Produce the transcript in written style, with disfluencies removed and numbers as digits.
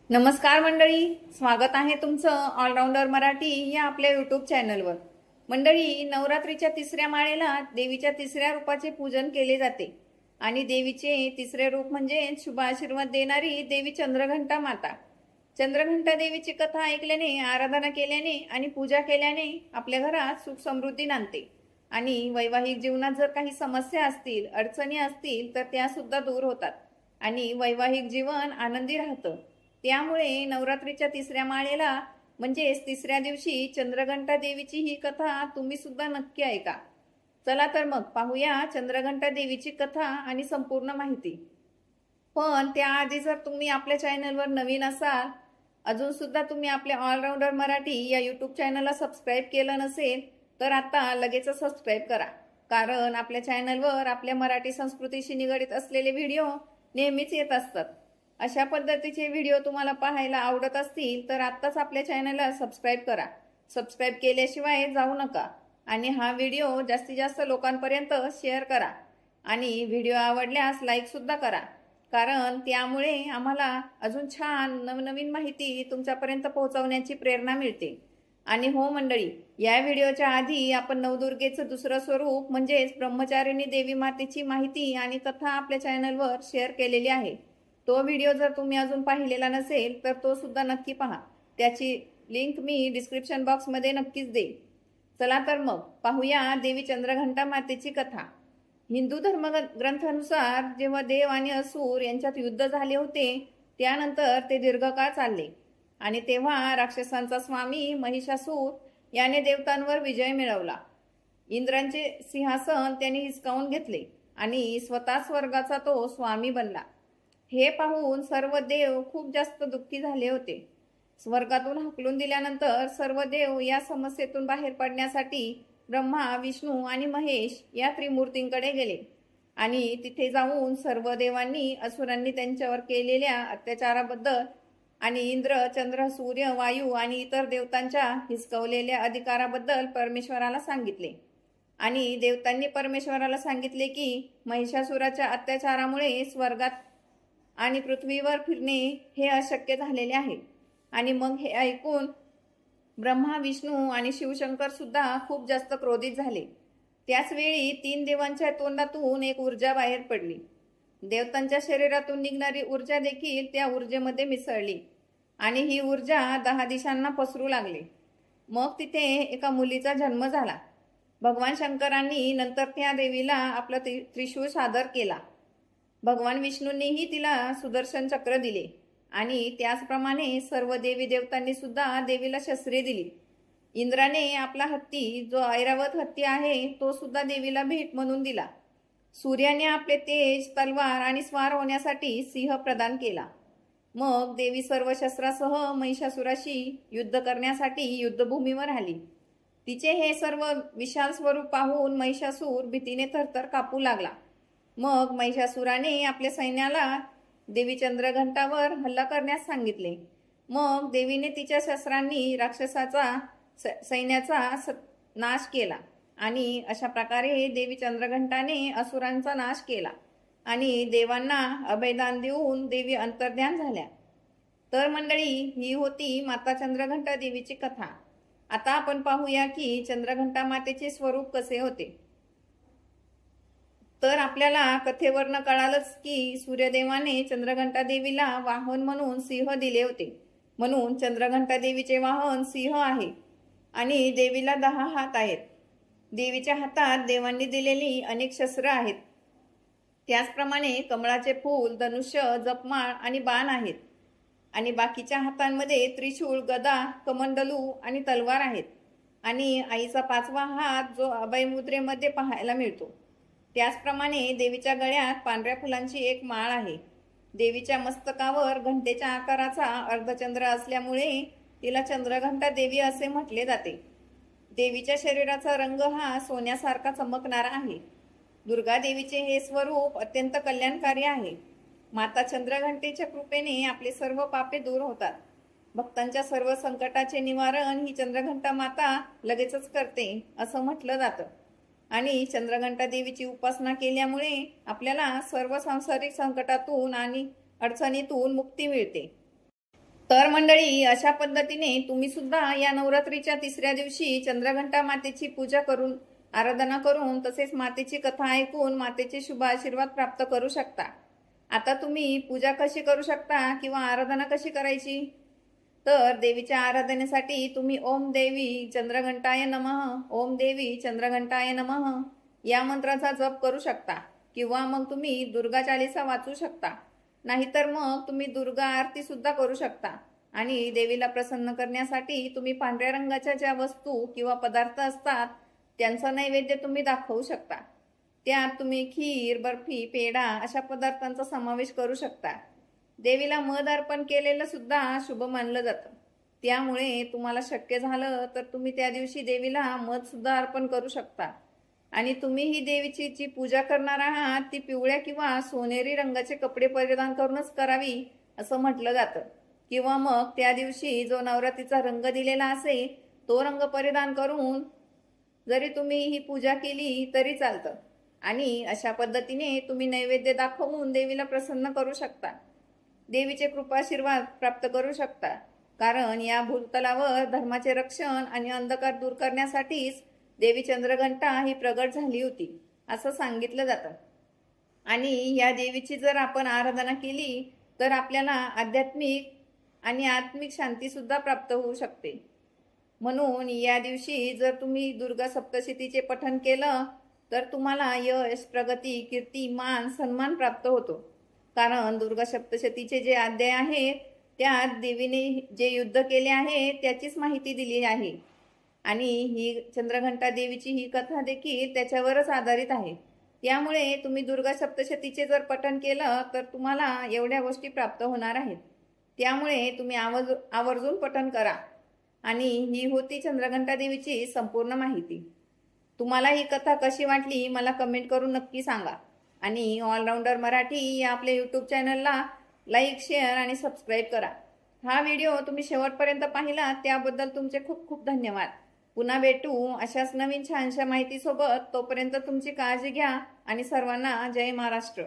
नमस्कार मंडळी, स्वागत आहे तुमचं ऑलराऊंडर मराठी या आपल्या यूट्यूब चॅनलवर। मंडळी, नवरात्रीच्या तिसऱ्या माळेला देवीच्या तिसऱ्या रूपाचे पूजन केले जाते आणि देवीचे तिसरे रूप म्हणजे शुभ आशीर्वाद देणारी देवी चंद्रघंटा माता। चंद्रघंटा देवीची कथा ऐकल्याने, आराधना केल्याने आणि पूजा केल्याने आपल्या घरात सुख समृद्धी नांदते आणि वैवाहिक जीवनात जर काही समस्या असतील, अडचणी असतील तर त्या सुद्धा दूर होतात आणि वैवाहिक जीवन आनंदी राहतं। त्यामुळे नवरात्रीच्या तिसऱ्या माळेला म्हणजेच तिसऱ्या दिवशी चंद्रघंटा देवीची ही कथा तुम्ही सुद्धा नक्की ऐका। चला तर मग पाहूया चंद्रघंटा देवीची कथा आणि संपूर्ण माहिती। पण त्याआधी जर तुम्ही आपल्या चॅनलवर नवीन असाल, अजून सुद्धा तुम्ही आपल्या ऑलराऊंडर मराठी या यूट्यूब चॅनलला सबस्क्राईब केलं नसेल तर आता लगेच सबस्क्राईब करा, कारण आपल्या चॅनलवर आपल्या मराठी संस्कृतीशी निगडित असलेले व्हिडिओ नेहमीच येत असतात। अशा पद्धतीचे व्हिडिओ तुम्हाला पाहायला आवडत असतील तर आत्ताच आपल्या चॅनलला सबस्क्राईब करा। सबस्क्राईब केल्याशिवाय जाऊ नका आणि हा व्हिडिओ जास्तीत जास्त लोकांपर्यंत शेअर करा आणि व्हिडिओ आवडल्यास लाईक सुद्धा करा, कारण त्यामुळे आम्हाला अजून छान नवनवीन माहिती तुमच्यापर्यंत पोहोचवण्याची प्रेरणा मिळते। आणि हो मंडळी, या व्हिडिओच्या आधी आपण नवदुर्गेचं दुसरं स्वरूप म्हणजेच ब्रह्मचारिणी देवी मातेची माहिती आणि कथा आपल्या चॅनलवर शेअर केलेली आहे। तो व्हिडिओ जर तुम्ही अजून पाहिलेला नसेल तर तो सुद्धा नक्की पहा, त्याची लिंक मी डिस्क्रिप्शन बॉक्समध्ये नक्कीच देईन। चला तर मग पाहूया देवी चंद्रघंटा मातेची कथा। हिंदू धर्मग्रंथानुसार जेव्हा देव आणि असुर यांच्यात युद्ध झाले होते, त्यानंतर ते दीर्घकाळ चालले आणि तेव्हा राक्षसांचा स्वामी महिषासूर याने देवतांवर विजय मिळवला। इंद्रांचे सिंहासन त्यांनी हिसकावून घेतले आणि स्वतः स्वर्गाचा तो स्वामी बनला। हे पाहून सर्व देव खूप जास्त दुःखी झाले होते। स्वर्गातून हाकलून दिल्यानंतर सर्व देव या समस्येतून बाहेर पडण्यासाठी ब्रह्मा, विष्णू आणि महेश या त्रिमूर्तींकडे गेले आणि तिथे जाऊन सर्व देवांनी असुरांनी त्यांच्यावर केलेल्या अत्याचाराबद्दल आणि इंद्र, चंद्र, सूर्य, वायू आणि इतर देवतांच्या हिसकवलेल्या अधिकाराबद्दल परमेश्वराला सांगितले। आणि देवतांनी परमेश्वराला सांगितले की महिषासुराच्या अत्याचारामुळे स्वर्गात आणि पृथ्वीवर फिरणे हे अशक्य झालेले आहे। आणि मग हे ऐकून ब्रह्मा, विष्णू आणि शिवशंकर सुद्धा खूप जास्त क्रोधित झाले। त्याच वेळी 3 देवांच्या तोंडातून एक ऊर्जा बाहेर पडली। देवतांच्या शरीरातून निघणारी ऊर्जा देखील त्या ऊर्जेमध्ये मिसळली आणि ही ऊर्जा 10 दिशांना पसरू लागली। मग तिथे एका मुलीचा जन्म झाला। भगवान शंकरांनी नंतर त्या देवीला आपला त्रिशूळ सादर केला। भगवान विष्णूंनीही तिला सुदर्शन चक्र दिले आणि त्याचप्रमाणे सर्व देवी देवतांनी सुद्धा देवीला शस्त्रे दिली। इंद्राने आपला हत्ती, जो ऐरावत हत्ती आहे, तो सुद्धा देवीला भेट म्हणून दिला। सूर्याने आपले तेज, तलवार आणि स्वार होण्यासाठी सिंह प्रदान केला। मग देवी सर्व शस्त्रासह महिषासुराशी युद्ध करण्यासाठी युद्धभूमीवर आली। तिचे हे सर्व विशाल स्वरूप पाहून महिषासूर भीतीने थरथर कापू लागला। मग महिषासुराने आपल्या सैन्याला देवी चंद्रघंटावर हल्ला करण्यास सांगितले। मग देवीने तिच्या शस्त्रांनी राक्षसाचा सैन्याचा नाश केला आणि अशा प्रकारे देवी चंद्रघंटाने असुरांचा नाश केला आणि देवांना अभयदान देऊन देवी अंतर्ध्यान झाल्या। तर मंडळी, ही होती माता चंद्रघंटा देवीची कथा। आता आपण पाहूया की चंद्रघंटा मातेचे स्वरूप कसे होते। तर आपल्याला कथेवरनं कळालंच की सूर्यदेवाने चंद्रघंटा देवीला वाहन म्हणून सिंह दिले होते, म्हणून चंद्रघंटा देवीचे वाहन सिंह आहे आणि देवीला 10 हात आहेत। देवीच्या हातात देवांनी दिलेली अनेक शस्त्रे आहेत। त्याचप्रमाणे कमळाचे फूल, धनुष्य, जपमाळ आणि बाण आहेत आणि बाकीच्या हातांमध्ये त्रिशूळ, गदा, कमंडलू आणि तलवार आहेत। आणि आईचा 5वा हात जो अभय मुद्रेमध्ये पाहायला मिळतो। त्याचप्रमाणे देवीच्या गळ्यात पांढऱ्या फुलांची एक माळ आहे। देवीच्या मस्तकावर घंटेच्या आकाराचा अर्धचंद्र असल्यामुळे तिला चंद्रघंटा देवी असे म्हटले जाते। देवीच्या शरीराचा रंग हा सोन्यासारखा चमकणारा आहे। दुर्गा देवीचे हे स्वरूप अत्यंत कल्याणकारी आहे। माता चंद्रघंटेच्या कृपेने आपले सर्व पापे दूर होतात। भक्तांच्या सर्व संकटाचे निवारण ही चंद्रघंटा माता लगेचच करते असं म्हटलं जातं आणि चंद्रघंटा देवीची उपासना केल्यामुळे आपल्याला सर्व सांसारिक संकटातून आणि अडचणीतून मुक्ती मिळते। तर मंडळी, अशा पद्धतीने तुम्ही सुद्धा या नवरात्रीच्या तिसऱ्या दिवशी चंद्रघंटा मातेची पूजा करून, आराधना करून, तसेच मातेची कथा ऐकून मातेचे शुभ आशीर्वाद प्राप्त करू शकता। आता तुम्ही पूजा कशी करू शकता किंवा आराधना कशी करायची, तर देवीच्या आराधनेसाठी तुम्ही ओम देवी चंद्रघंटाय नमः, ओम देवी चंद्रघंटाय नमः या मंत्राचा जप करू शकता, किंवा मग तुम्ही दुर्गा चालीसा वाचू शकता, नाहीतर मग तुम्ही दुर्गा आरती सुद्धा करू शकता। आणि देवीला प्रसन्न करण्यासाठी तुम्ही पांढऱ्या रंगाच्या ज्या वस्तू किंवा पदार्थ असतात त्यांचा नैवेद्य तुम्ही दाखवू शकता। त्यात तुम्ही खीर, बर्फी, पेढा अशा पदार्थांचा समावेश करू शकता। देवीला मध अर्पण केलेलं सुद्धा शुभ मानलं जातं, त्यामुळे तुम्हाला शक्य झालं तर तुम्ही त्या दिवशी देवीला मध सुद्धा अर्पण करू शकता। आणि तुम्ही ही देवीची जी पूजा करणार आहात ती पिवळ्या किंवा सोनेरी रंगाचे कपडे परिधान करूनच करावी असं म्हटलं जातं, किंवा मग त्या दिवशी जो नवरात्रीचा रंग दिलेला असेल तो रंग परिधान करून जरी तुम्ही ही पूजा केली तरी चालतं। आणि अशा पद्धतीने तुम्ही नैवेद्य दाखवून देवीला प्रसन्न करू शकता, देवीचे कृपाशीर्वाद प्राप्त करू शकता। कारण या भूतलावर धर्माचे रक्षण आणि अंधकार दूर करण्यासाठीच देवी चंद्रघंटा ही प्रगट झाली होती असं सांगितलं जातं। आणि या देवीची जर आपण आराधना केली तर आपल्याला आध्यात्मिक आणि आत्मिक शांती सुद्धा प्राप्त होऊ शकते। म्हणून या दिवशी जर तुम्ही दुर्गा सप्तशतीचे पठण केलं तर तुम्हाला यश, प्रगती, कीर्ती, मान, सन्मान प्राप्त होतो। कारण दुर्गा सप्तशतीचे जे अध्याय आहेत त्यात देवीने जे युद्ध केले आहे त्याचीच माहिती दिली आहे। आणि ही चंद्रघंटा देवीची ही कथा देखील त्याच्यावरच आधारित आहे। त्यामुळे तुम्ही दुर्गा सप्तशतीचे जर पठण केलं तर तुम्हाला एवढ्या गोष्टी प्राप्त होणार आहेत। त्यामुळे तुम्ही आवर्जून पठण करा। आणि ही होती चंद्रघंटा देवीची संपूर्ण माहिती। तुम्हाला ही कथा कशी वाटली मला कमेंट करून नक्की सांगा। आणि ऑलराऊंडर मराठी या आपल्या यूट्यूब चॅनलला लाईक, शेअर आणि सबस्क्राईब करा। हा व्हिडिओ तुम्ही शेवटपर्यंत पाहिला त्याबद्दल तुमचे खूप खूप धन्यवाद। पुन्हा भेटू अशाच नवीन छानशा माहितीसोबत। तोपर्यंत तुमची काळजी घ्या आणि सर्वांना जय महाराष्ट्र।